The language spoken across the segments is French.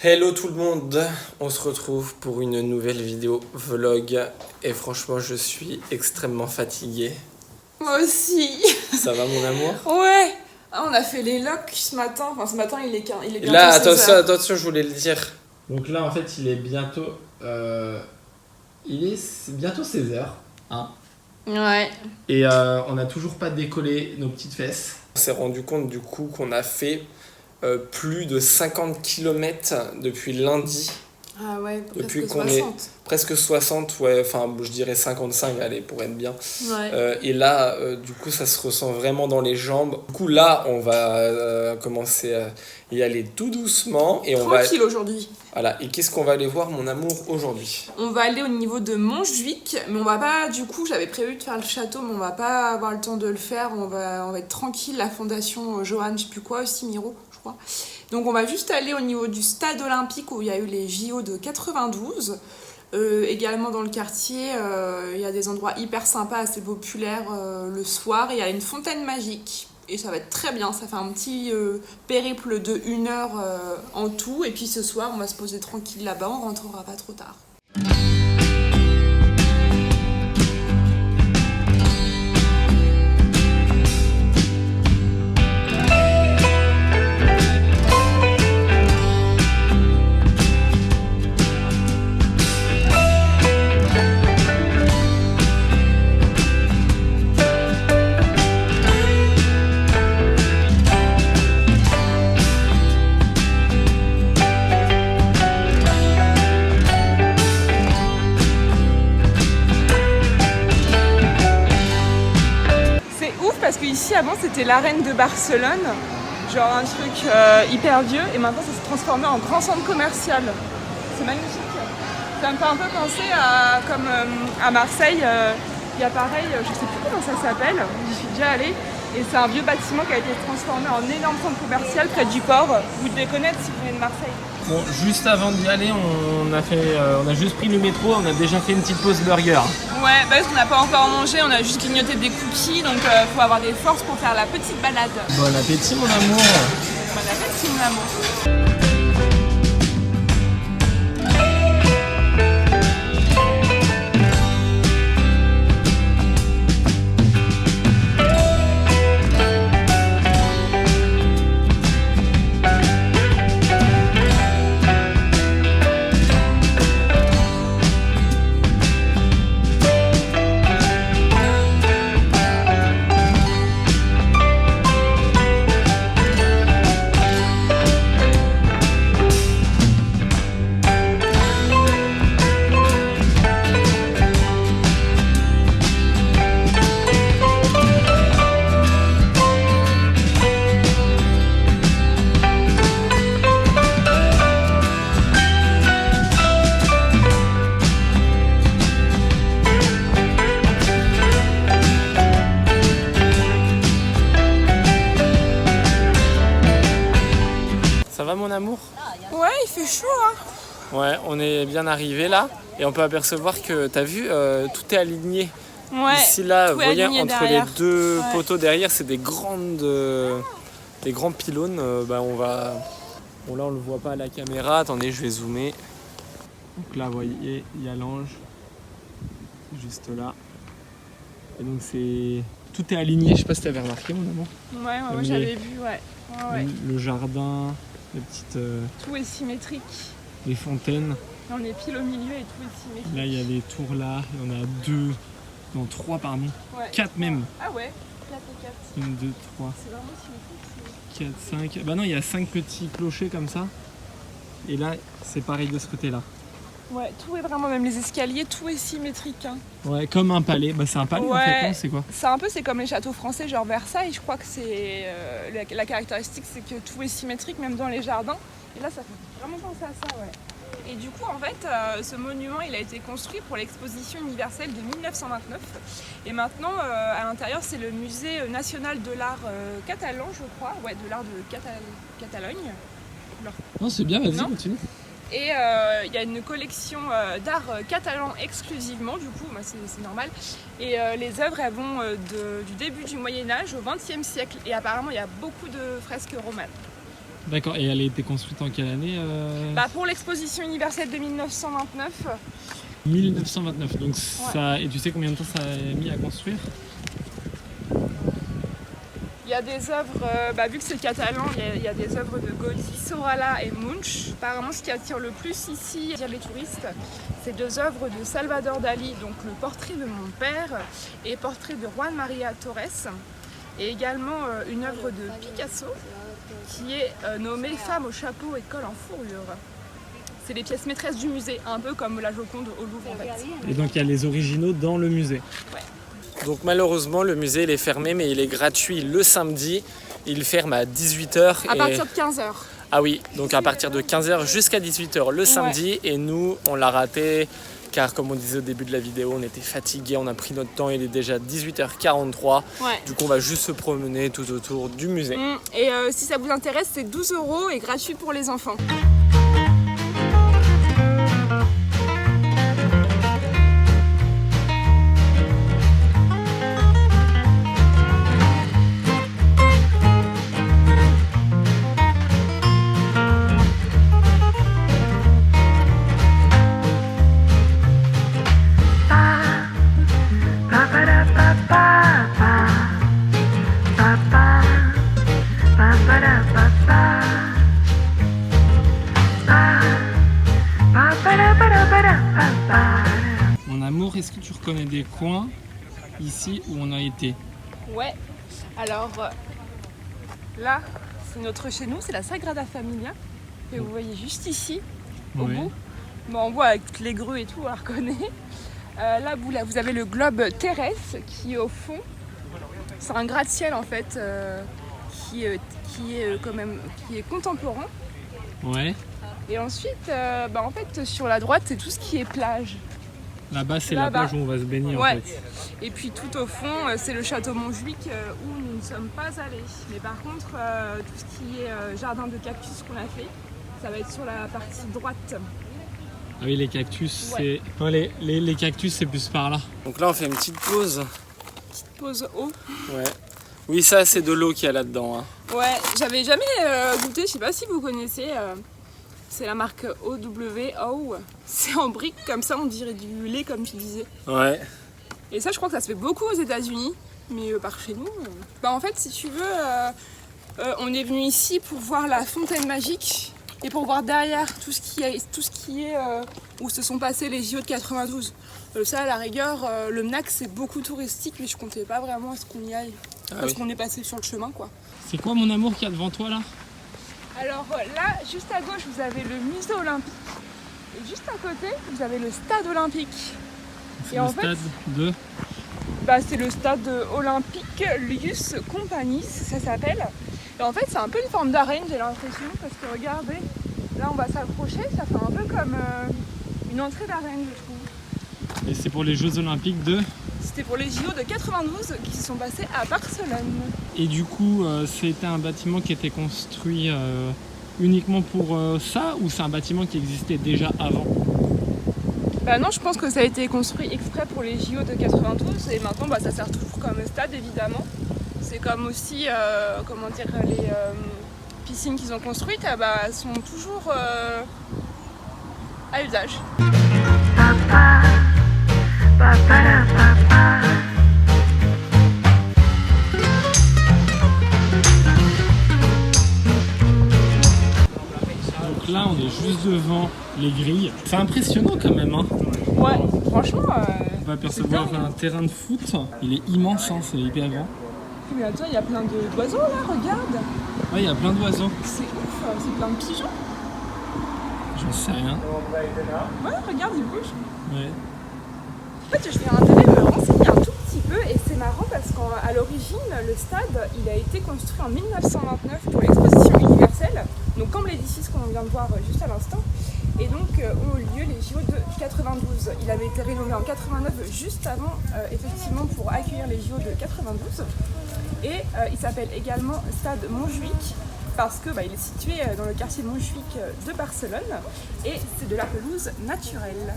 Hello tout le monde, on se retrouve pour une nouvelle vidéo vlog et franchement je suis extrêmement fatigué. Moi aussi. Ça va mon amour? Ouais. Ah, on a fait les locks ce matin, enfin ce matin il est bientôt Là 16 heures. attention je voulais le dire. Donc là en fait il est bientôt bientôt 16h hein. Ouais. Et on n'a toujours pas décollé nos petites fesses. On s'est rendu compte du coup qu'on a fait plus de 50 km depuis lundi. Ah ouais, Depuis presque qu'on 60. Presque 60, ouais, enfin je dirais 55, allez, pour être bien. Ouais. Et là, du coup, ça se ressent vraiment dans les jambes. Du coup, là, on va commencer à y aller tout doucement. Et Tranquille aujourd'hui. Voilà, et qu'est-ce qu'on va aller voir, mon amour, aujourd'hui? On va aller au niveau de Montjuic, mais on va pas, du coup, j'avais prévu de faire le château, mais on va pas avoir le temps de le faire. On va être tranquille, la fondation Johan, je sais plus quoi, aussi Miro, je crois. Donc on va juste aller au niveau du stade olympique où il y a eu les JO de 92. Également dans le quartier, il y a des endroits hyper sympas, assez populaires le soir. Et il y a une fontaine magique. Et ça va être très bien, ça fait un petit périple de 1 heure en tout. Et puis ce soir, on va se poser tranquille là-bas, on rentrera pas trop tard. Parce que ici avant c'était l'arène de Barcelone, genre un truc hyper vieux, et maintenant ça s'est transformé en grand centre commercial. C'est magnifique. Ça me fait un peu penser comme à Marseille, il y a pareil, je sais plus comment ça s'appelle, j'y suis déjà allée, et c'est un vieux bâtiment qui a été transformé en énorme centre commercial près du port. Vous devez connaître si vous venez de Marseille. Bon, juste avant d'y aller, on a juste pris le métro, on a déjà fait une petite pause burger. Ouais, parce qu'on n'a pas encore mangé, on a juste grignoté des cookies, donc faut avoir des forces pour faire la petite balade. Bon appétit mon amour. Bon appétit mon amour. Ça va mon amour? Ouais, il fait chaud hein. Ouais, on est bien arrivé là et on peut apercevoir que t'as vu, tout est aligné. Ouais. Ici là, vous voyez entre derrière. les deux Ouais. poteaux derrière, c'est des grands pylônes. Bon là on le voit pas à la caméra. Attendez, je vais zoomer. Donc là, vous voyez, il y a l'ange juste là. Et donc tout est aligné. Je sais pas si t'avais remarqué mon amour. Ouais, moi j'avais vu, ouais. Ouais. Le jardin, les petites, Tout est symétrique. les fontaines. On est pile au milieu et tout est symétrique. Là il y a les tours là. Il y en a 2, non 3 pardon. Ouais. 4 même. Ah ouais, 4 et 4. 1, 2, 3. C'est vraiment symétrique. 4, 5. Bah non, il y a 5 petits clochers comme ça. Et là, c'est pareil de ce côté-là. Ouais, tout est vraiment, même les escaliers, tout est symétrique. Hein. Ouais, comme un palais. Bah c'est un palais en fait, non? C'est quoi? C'est comme les châteaux français, genre Versailles. Je crois que c'est la caractéristique, c'est que tout est symétrique, même dans les jardins. Et là, ça fait vraiment penser à ça, ouais. Et du coup, en fait, ce monument, il a été construit pour l'exposition universelle de 1929. Et maintenant, à l'intérieur, c'est le musée national de l'art catalan, je crois. Ouais, de l'art de Catalogne. Non, c'est bien, vas-y, Non. continue. Et il y a une collection d'art catalan exclusivement, du coup, bah, c'est normal. Et les œuvres, elles vont du début du Moyen-Âge au XXe siècle. Et apparemment, il y a beaucoup de fresques romanes. D'accord, et elle a été construite en quelle année Bah, pour l'exposition universelle de 1929. 1929, donc ça... Et tu sais combien de temps ça a mis à construire? Il y a des œuvres, vu que c'est catalan, il y a des œuvres de Gaudí, Sorolla et Munch. Apparemment, ce qui attire le plus ici les touristes, c'est 2 œuvres de Salvador Dali, donc le portrait de mon père et portrait de Juan María Torres, et également une œuvre de Picasso qui est nommée Femme au chapeau et col en fourrure. C'est les pièces maîtresses du musée, un peu comme la Joconde au Louvre en fait. Et donc il y a les originaux dans le musée. Ouais. Donc malheureusement le musée il est fermé, mais il est gratuit le samedi. Il ferme à 18h. À partir de 15h. Ah oui, donc à partir de 15h jusqu'à 18h le samedi. Ouais. Et nous on l'a raté car comme on disait au début de la vidéo, on était fatigués, on a pris notre temps, il est déjà 18h43. Ouais. Du coup on va juste se promener tout autour du musée. Et si ça vous intéresse, c'est 12 € et gratuit pour les enfants. Mon amour, est-ce que tu reconnais des coins ici où on a été? Ouais, alors là, c'est notre chez nous, c'est la Sagrada Familia, que vous voyez juste ici, au bout. Bon, on voit avec toutes les grues et tout, on la reconnaît. Là, vous avez le globe terrestre qui est au fond. C'est un gratte-ciel en fait, qui est contemporain. Ouais. Et ensuite, en fait, sur la droite, c'est tout ce qui est plage. Là-bas, c'est la plage où on va se baigner en fait. Et puis tout au fond, c'est le château Montjuic où nous ne sommes pas allés. Mais par contre, tout ce qui est jardin de cactus qu'on a fait, ça va être sur la partie droite. Ah oui, les cactus, c'est... Non, les cactus, c'est plus par là. Donc là, on fait une petite pause. Petite pause eau. Ouais. Oui, ça, c'est de l'eau qu'il y a là-dedans. Hein. Ouais, j'avais jamais goûté, je sais pas si vous connaissez... C'est la marque OWO. C'est en briques comme ça, on dirait du lait comme tu disais. Ouais. Et ça, je crois que ça se fait beaucoup aux États-Unis, mais par chez nous. En fait, si tu veux, on est venu ici pour voir la fontaine magique et pour voir derrière tout ce qui est où se sont passés les JO de 92. Ça, à la rigueur, le MNAC, c'est beaucoup touristique, mais je comptais pas vraiment à ce qu'on y aille. Parce qu'on est passé sur le chemin, quoi. C'est quoi, mon amour, qu'il y a devant toi là? Alors là, juste à gauche, vous avez le musée olympique. Et juste à côté, vous avez le stade olympique. C'est le stade de... c'est le stade olympique Lius Compagnis, ça s'appelle. Et en fait, c'est un peu une forme d'arène, j'ai l'impression, parce que regardez, là on va s'approcher, ça fait un peu comme une entrée d'arène, je trouve. Et c'est pour les Jeux Olympiques de... C'était pour les JO de 92 qui se sont passés à Barcelone. Et du coup, c'était un bâtiment qui était construit uniquement pour ça, ou c'est un bâtiment qui existait déjà avant? Non, je pense que ça a été construit exprès pour les JO de 92 et maintenant ça sert toujours comme stade évidemment. C'est comme aussi, les piscines qu'ils ont construites, elles sont toujours à usage. Donc là, on est juste devant les grilles. C'est impressionnant quand même, hein. Ouais, franchement. On va apercevoir un terrain de foot. Il est immense, hein, c'est hyper grand. Mais attends, il y a plein d'oiseaux là, regarde. Ouais, il y a plein d'oiseaux. C'est ouf, c'est plein de pigeons. J'en sais rien. Ouais, regarde, ils bougent. Ouais. En fait, je vais me renseigner un tout petit peu et c'est marrant parce qu'à l'origine, le stade, il a été construit en 1929 pour l'exposition universelle, donc comme l'édifice qu'on vient de voir juste à l'instant, et donc ont eu lieu les JO de 92. Il avait été rénové en 89, juste avant, effectivement, pour accueillir les JO de 92, et il s'appelle également Stade Montjuic, parce que il est situé dans le quartier Montjuic de Barcelone, et c'est de la pelouse naturelle.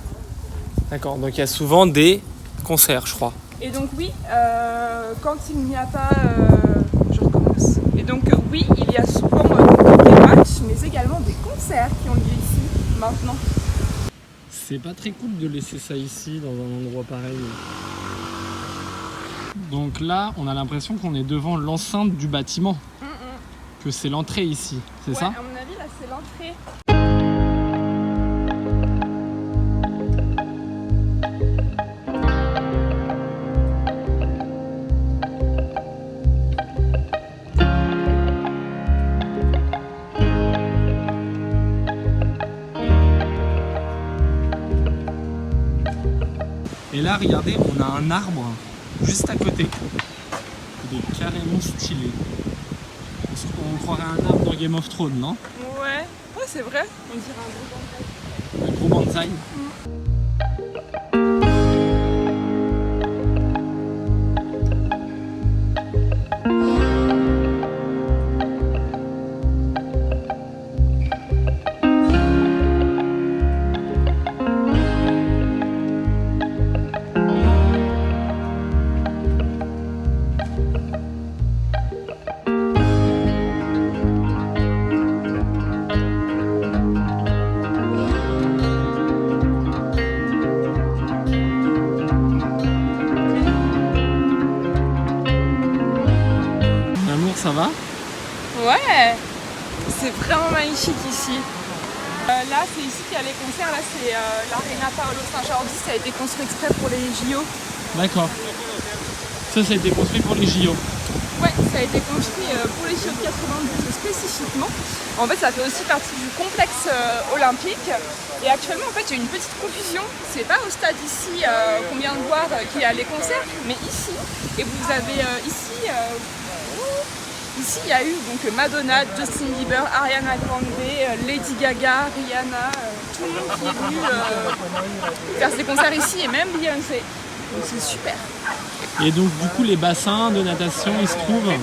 D'accord, donc il y a souvent des concerts, je crois. Et donc oui, quand il n'y a pas... je recommence. Et donc oui, il y a souvent des matchs, mais également des concerts qui ont lieu ici, maintenant. C'est pas très cool de laisser ça ici, dans un endroit pareil. Donc là, on a l'impression qu'on est devant l'enceinte du bâtiment. Que c'est l'entrée ici, c'est ça? À mon avis, là, c'est l'entrée. Et là, regardez, on a un arbre juste à côté. Il est carrément stylé. On croirait un arbre dans Game of Thrones, non? Ouais, c'est vrai. On dirait un gros bonsaï. Un gros bonsaï. Ça va? Ouais, c'est vraiment magnifique ici. Là, c'est ici qu'il y a les concerts. Là, c'est l'Arena Paolo Saint-Jordi. Ça a été construit exprès pour les JO. D'accord. Ça a été construit pour les JO. Ouais, ça a été construit pour les JO de 92 spécifiquement. En fait, ça fait aussi partie du complexe olympique. Et actuellement, en fait, il y a une petite confusion. C'est pas au stade ici qu'on vient de voir qu'il y a les concerts, mais ici. Et vous avez ici. Ici, il y a eu donc Madonna, Justin Bieber, Ariana Grande, Lady Gaga, Rihanna, tout le monde qui est venu faire des concerts ici et même Beyoncé. Donc c'est super. Et donc du coup les bassins de natation, ils se trouvent.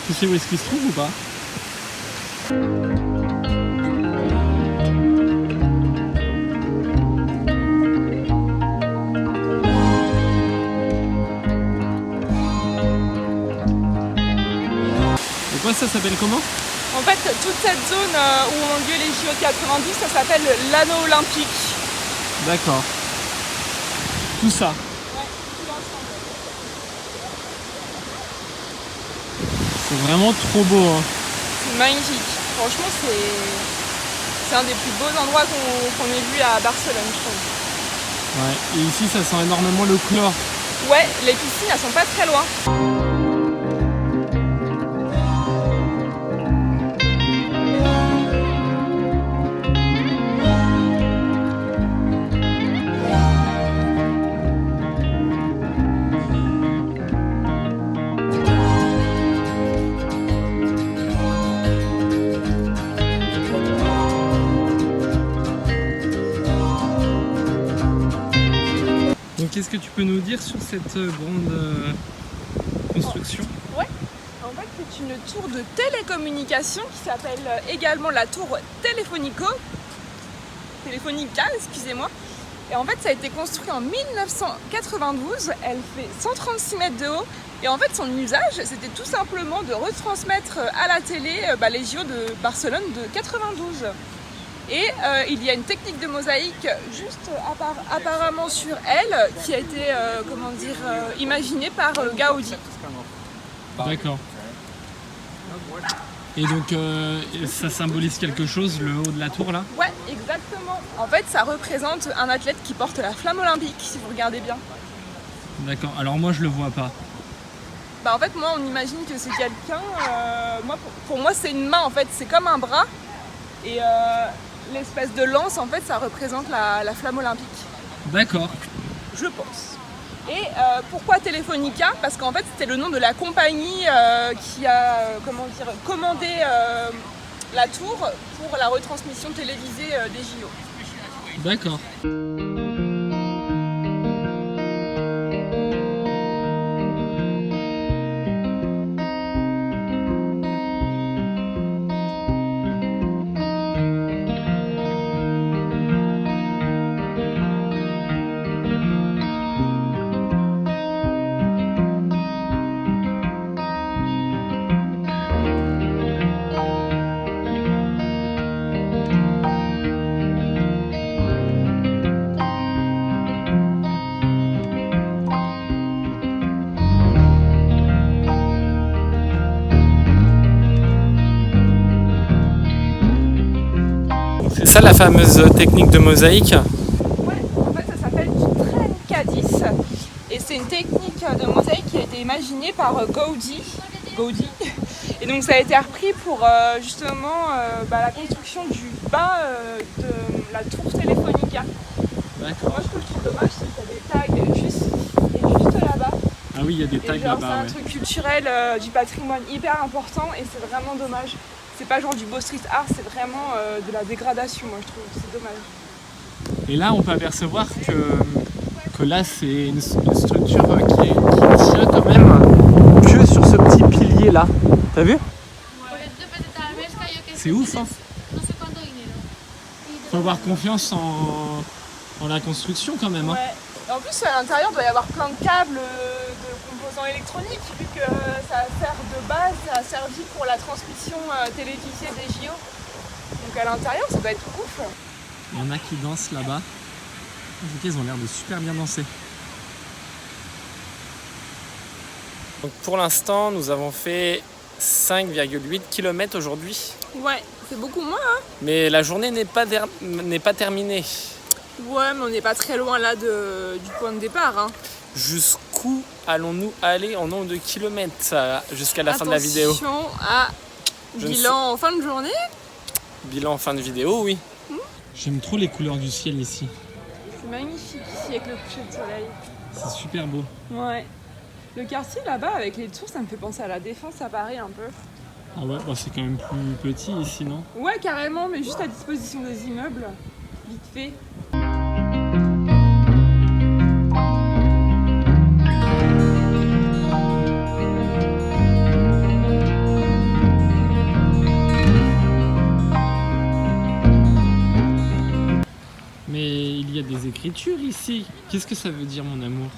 Tu sais où est-ce qu'ils se trouvent ou pas? Ça s'appelle comment? En fait, toute cette zone où ont lieu les JO de 92, ça s'appelle l'anneau olympique. D'accord. Tout ça? Ouais, tout l'ensemble. C'est vraiment trop beau. Hein. C'est magnifique. Franchement, c'est un des plus beaux endroits qu'on ait vu à Barcelone, je trouve. Ouais, et ici, ça sent énormément le chlore. Ouais, les piscines, elles sont pas très loin. Qu'est-ce que tu peux nous dire sur cette grande construction? Ouais, en fait c'est une tour de télécommunication qui s'appelle également la tour Telefónica, excusez-moi. Et en fait ça a été construit en 1992, elle fait 136 mètres de haut. Et en fait son usage c'était tout simplement de retransmettre à la télé les JO de Barcelone de 92. Et il y a une technique de mosaïque juste apparemment sur elle qui a été imaginée par Gaudi. D'accord. Et donc ça symbolise quelque chose, le haut de la tour là? Ouais, exactement. En fait, ça représente un athlète qui porte la flamme olympique, si vous regardez bien. D'accord, alors moi je le vois pas. En fait, moi on imagine que c'est quelqu'un. Pour moi, c'est une main en fait, c'est comme un bras. Et l'espèce de lance, en fait, ça représente la flamme olympique. D'accord. Je pense. Et pourquoi Telefónica? Parce qu'en fait, c'était le nom de la compagnie qui a commandé la tour pour la retransmission télévisée des JO. D'accord. C'est ça la fameuse technique de mosaïque? Ouais, en fait ça s'appelle du trencadis et c'est une technique de mosaïque qui a été imaginée par Gaudí. Et donc ça a été repris pour justement la construction du bas de la tour Telefonica. D'accord. Moi ce que je trouve dommage c'est qu'il y a des tags juste là-bas. Ah oui, il y a des tags genre, là-bas. C'est un truc culturel du patrimoine hyper important et c'est vraiment dommage. C'est pas genre du beau street art, c'est vraiment de la dégradation, moi je trouve, c'est dommage. Et là, on peut apercevoir que là, c'est une structure qui tient quand même que sur ce petit pilier là. T'as vu? C'est ouf, hein? Faut avoir confiance en la construction quand même. Hein. Ouais. Et en plus, à l'intérieur, il doit y avoir plein de câbles de composants électroniques, vu que ça sert de base, ça a servi pour la transmission télévisée des JO. Donc à l'intérieur, ça doit être ouf. Il y en a qui dansent là-bas. En tout cas, ils ont l'air de super bien danser. Donc pour l'instant, nous avons fait 5,8 km aujourd'hui. Ouais, c'est beaucoup moins, hein. Mais la journée n'est pas terminée. Ouais, mais on n'est pas très loin là du point de départ. Hein. Jusqu'où allons-nous aller en nombre de kilomètres jusqu'à la fin de la vidéo? Attention à bilan en fin de journée. Bilan en fin de vidéo, oui. J'aime trop les couleurs du ciel ici. C'est magnifique ici avec le coucher de soleil. C'est super beau. Ouais. Le quartier là-bas avec les tours, ça me fait penser à la Défense à Paris un peu. Ah ouais, bah c'est quand même plus petit ici, non? Ouais, carrément, mais juste à disposition des immeubles. Vite fait. Mais il y a des écritures ici. Qu'est-ce que ça veut dire, mon amour?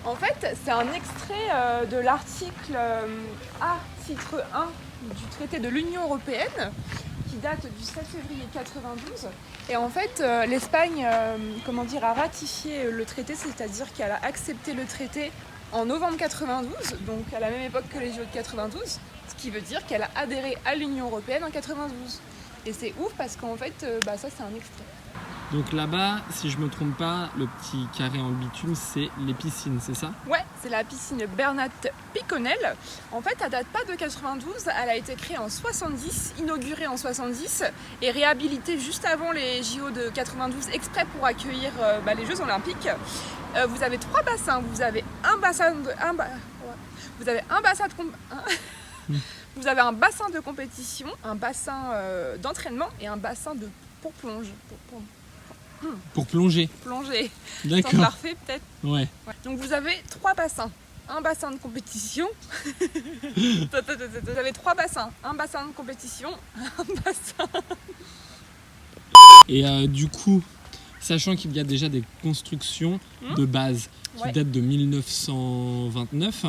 En fait, c'est un extrait de l'article A, titre 1 du traité de l'Union européenne, qui date du 7 février 92. Et en fait, l'Espagne a ratifié le traité, c'est-à-dire qu'elle a accepté le traité en novembre 92, donc à la même époque que les JO de 92, ce qui veut dire qu'elle a adhéré à l'Union européenne en 92. Et c'est ouf parce qu'en fait, ça c'est un extrait. Donc là-bas, si je me trompe pas, le petit carré en bitume, c'est les piscines, c'est ça? Ouais, c'est la piscine Bernat Piconel. En fait, elle date pas de 92, elle a été créée en 70, inaugurée en 70 et réhabilitée juste avant les JO de 92, exprès pour accueillir les Jeux Olympiques. Vous avez 3 bassins. Vous avez un bassin de compétition, un bassin d'entraînement et un bassin pour plonger. Pour plonger. Plonger. D'accord. Sans parfait peut-être. Ouais. Donc vous avez 3 bassins. Un bassin de compétition. Vous avez 3 bassins. Un bassin de compétition. Un bassin. Et du coup, sachant qu'il y a déjà des constructions de base qui datent de 1929.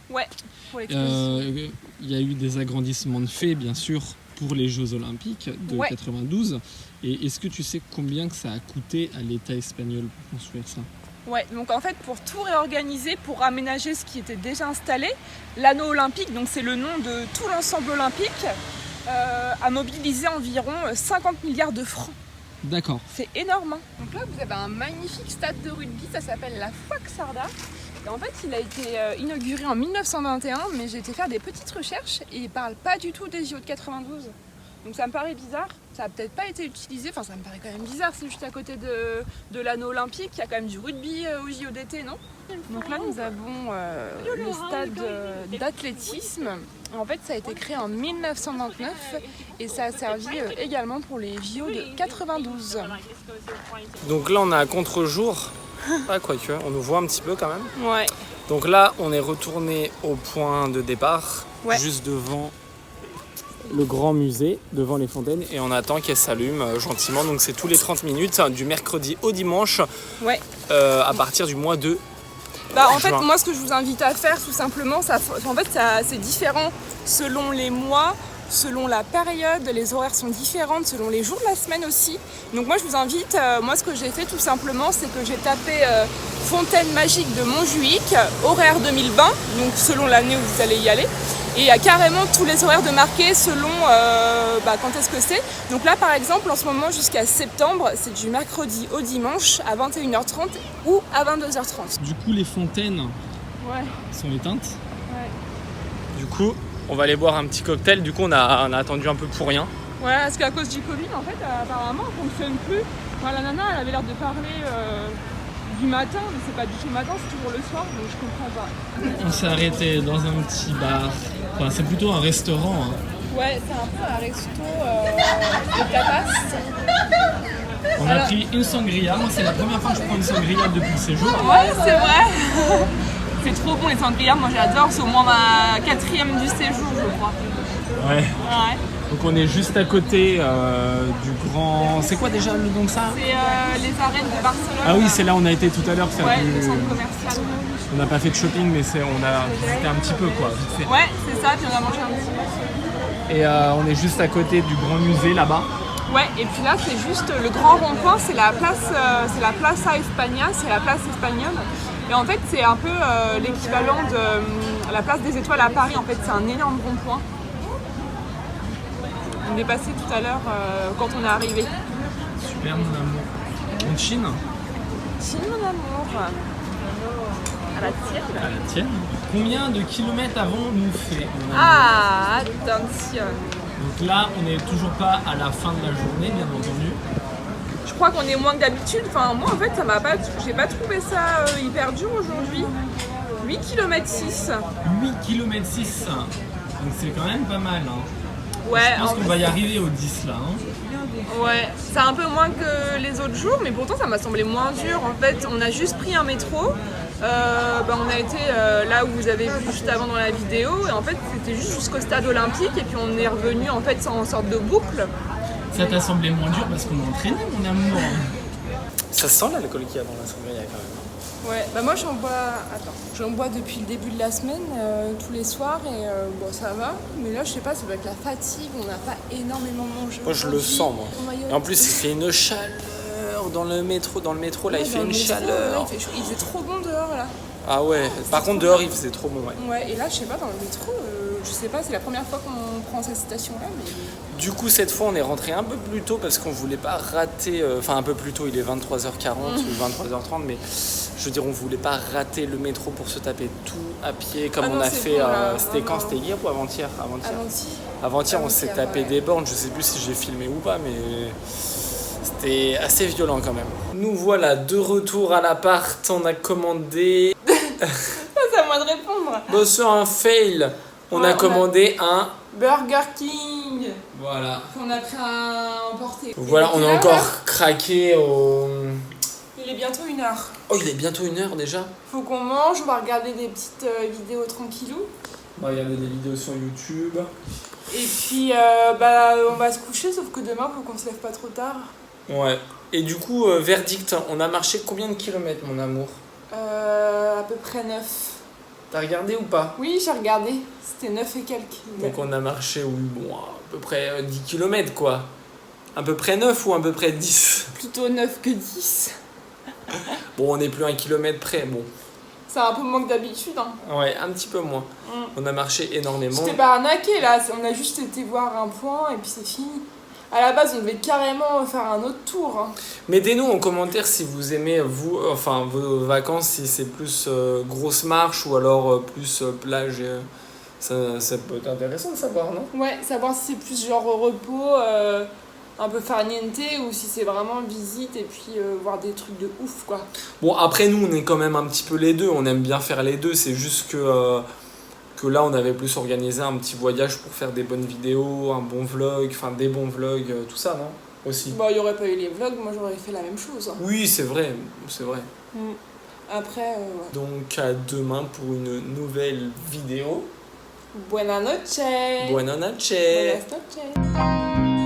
Ouais. Pour l'exposition. Il y a eu des agrandissements de fait, bien sûr, pour les Jeux Olympiques de 92. Et est-ce que tu sais combien que ça a coûté à l'État espagnol pour construire ça? Ouais, donc en fait pour tout réorganiser, pour aménager ce qui était déjà installé, l'anneau olympique, donc c'est le nom de tout l'ensemble olympique, a mobilisé environ 50 milliards de francs. D'accord. C'est énorme. Hein. Donc là vous avez un magnifique stade de rugby, ça s'appelle la Fuaxarda. Et en fait il a été inauguré en 1921, mais j'ai été faire des petites recherches et il parle pas du tout des JO de 92. Donc ça me paraît bizarre, ça n'a peut-être pas été utilisé, enfin ça me paraît quand même bizarre, c'est juste à côté de l'anneau olympique, il y a quand même du rugby au JO d'été, non? Donc là nous avons le stade d'athlétisme, en fait ça a été créé en 1929 et ça a servi également pour les JO de 92. Donc là on est à contre-jour, quoique, on nous voit un petit peu quand même. Ouais. Donc là on est retourné au point de départ, juste devant le grand musée, devant les fontaines, et on attend qu'elle s'allume gentiment. Donc c'est tous les 30 minutes, du mercredi au dimanche, à partir du mois de en fait, moi ce que je vous invite à faire tout simplement, c'est différent selon les mois, selon la période, les horaires sont différents, selon les jours de la semaine aussi. Donc moi je vous invite, moi ce que j'ai fait tout simplement, c'est que j'ai tapé Fontaine magique de Montjuïc, horaire 2020, donc selon l'année où vous allez y aller. Et il y a carrément tous les horaires de marqués selon quand est-ce que c'est. Donc là par exemple en ce moment jusqu'à septembre, c'est du mercredi au dimanche à 21h30 ou à 22h30. Du coup les fontaines sont éteintes. Ouais. Du coup on va aller boire un petit cocktail. Du coup on a attendu un peu pour rien. Ouais, parce qu'à cause du Covid en fait apparemment ça fonctionne plus. Enfin, la nana elle avait l'air de parler du matin, mais c'est pas du tout le matin, c'est toujours le soir, donc je comprends pas. On s'est arrêté dans un petit bar. Enfin, c'est plutôt un restaurant. Hein. Ouais, c'est un peu un resto de tapas. On a pris une sangria. Moi, c'est la première fois que je prends une sangria depuis le séjour. Ouais, c'est vrai. C'est trop bon les sangrias, moi j'adore. C'est au moins ma 4e du séjour, je crois. Ouais. Ouais. Donc on est juste à côté du grand... C'est quoi déjà le nom de ça? C'est les arènes de Barcelone. Ah oui, c'est là où on a été tout à l'heure faire le centre commercial. On n'a pas fait de shopping, mais on a visité un petit peu quoi, vite fait. Ouais, c'est ça, puis on a mangé un petit peu. Et on est juste à côté du grand musée là-bas. Ouais, et puis là c'est juste le grand rond-point, c'est la Plaza España, c'est la place espagnole. Et en fait c'est un peu l'équivalent de la place des Étoiles à Paris, en fait c'est un énorme rond-point. On est passé tout à l'heure quand on est arrivé. Super mon amour. On chine? Chine mon amour. À la tienne. À la tienne. Combien de kilomètres avons-nous fait? Ah, attention. Donc là, on n'est toujours pas à la fin de la journée, bien entendu. Je crois qu'on est moins que d'habitude. Enfin, moi, en fait, j'ai pas trouvé ça hyper dur aujourd'hui. 8 km 6. 8 km 6. Donc c'est quand même pas mal. Hein. Ouais. Je pense qu'on va y arriver au 10 là. Hein. Ouais, c'est un peu moins que les autres jours, mais pourtant ça m'a semblé moins dur. En fait, on a juste pris un métro. On a été là où vous avez vu juste avant dans la vidéo, et en fait c'était juste jusqu'au stade olympique, et puis on est revenu en fait en sorte de boucle. Ça t'a semblé moins dur parce qu'on est entraîné, mon amour. Ça sent l'alcool qu'il y a dans la sangria quand même. Ouais, bah moi j'en bois depuis le début de la semaine, tous les soirs, et bon ça va, mais là je sais pas, c'est avec la fatigue, on n'a pas énormément mangé. Moi je le sens moi. Et en plus il fait une chaleur dans le métro là, il fait une chaleur. Ouais, il faisait trop bon dehors là. Ah ouais, par contre dehors il faisait trop bon, ouais. Ouais, et là je sais pas, dans le métro, je sais pas, c'est la première fois qu'on prend cette station là, mais... Du coup cette fois on est rentré un peu plus tôt parce qu'on voulait pas rater, un peu plus tôt, il est 23h40 ou 23h30, mais je veux dire on voulait pas rater le métro pour se taper tout à pied comme on a fait, c'était quand? C'était hier ou avant-hier? Avant-hier on s'est tapé des bornes, je sais plus si j'ai filmé ou pas, mais c'était assez violent quand même. Nous voilà de retour à l'appart, on a commandé... C'est à moi de répondre. Bon, c'est un fail. On a commandé un Burger King. Voilà. On a pris un emporté. Voilà, on a encore craqué au... Il est bientôt 1h. Oh, il est bientôt 1h déjà. Faut qu'on mange, on va regarder des petites vidéos tranquillou. On va regarder des vidéos sur YouTube. Et puis, on va se coucher, sauf que demain, faut qu'on se lève pas trop tard. Ouais. Et du coup, verdict, on a marché combien de kilomètres, mon amour? À peu près 9. T'as regardé ou pas? Oui, j'ai regardé. C'était 9 et quelques. Donc on a marché, à peu près 10 km quoi. À peu près 9 ou à peu près 10? Plutôt 9 que 10. Bon, on n'est plus à 1 kilomètre près, bon. C'est un peu moins que d'habitude. Hein. Ouais, un petit peu moins. On a marché énormément. Je t'ai pas arnaqué là, on a juste été voir un point et puis c'est fini. À la base, on devait carrément faire un autre tour. Hein. Mettez-nous en commentaire si vous aimez, vos vacances, si c'est plus grosse marche ou alors plus plage. Ça peut être intéressant de savoir, non? Ouais, savoir si c'est plus genre repos, un peu farniente, ou si c'est vraiment visite et puis voir des trucs de ouf, quoi. Bon, après, nous, on est quand même un petit peu les deux. On aime bien faire les deux. C'est juste que là, on avait plus organisé un petit voyage pour faire des bonnes vidéos, un bon vlog, des bons vlogs, tout ça, non? Aussi. Bah, il n'y aurait pas eu les vlogs, moi j'aurais fait la même chose. Hein. Oui, c'est vrai, c'est vrai. Après, ouais. Donc, à demain pour une nouvelle vidéo. Buenas noches. Buenas noches. Buenas noches.